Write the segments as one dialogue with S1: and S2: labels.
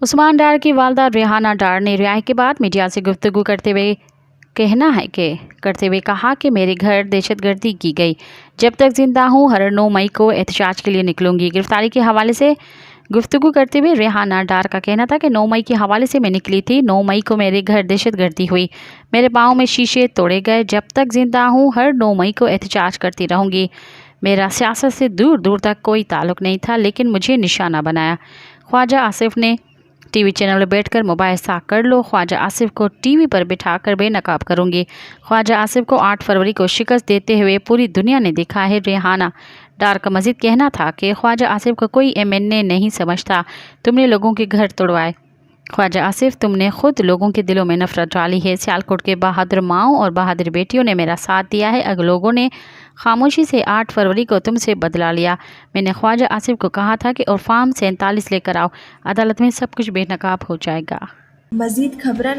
S1: عثمان ڈار کی والدہ ریحانہ ڈار نے رہائی کے بعد میڈیا سے گفتگو کرتے ہوئے کہا کہ میرے گھر دہشت گردی کی گئی، جب تک زندہ ہوں ہر 9 مئی کو احتجاج کے لیے نکلوں گی۔ گرفتاری کے حوالے سے گفتگو کرتے ہوئے ریحانہ ڈار کا کہنا تھا کہ 9 مئی کے حوالے سے میں نکلی تھی۔ 9 مئی کو میرے گھر دہشت گردی ہوئی، میرے پاؤں میں شیشے توڑے گئے، جب تک زندہ ہوں ہر 9 مئی کو احتجاج کرتی رہوں گی۔ میرا سیاست سے دور دور تک کوئی تعلق نہیں تھا، لیکن مجھے نشانہ بنایا۔ خواجہ آصف نے ٹی وی چینل پر بیٹھ کر موبائل ساکھ کر لو، خواجہ آصف کو ٹی وی پر بٹھا کر بے نقاب کروں گی۔ خواجہ آصف کو 8 فروری کو شکست دیتے ہوئے پوری دنیا نے دیکھا ہے۔ ریحانہ ڈار کا مزید کہنا تھا کہ خواجہ آصف کو کوئی MNA نہیں سمجھتا، تم نے لوگوں کے گھر توڑوائے۔ خواجہ آصف، تم نے خود لوگوں کے دلوں میں نفرت ڈالی ہے۔ سیالکوٹ کے بہادر ماؤں اور بہادر بیٹیوں نے میرا ساتھ دیا ہے، اگر لوگوں نے خاموشی سے 8 فروری کو تم سے بدلہ لیا۔ میں نے خواجہ آصف کو کہا تھا کہ اور فارم 47 لے کر آؤ، عدالت میں سب کچھ بے نقاب ہو جائے گا۔
S2: مزید خبرن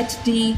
S2: HD।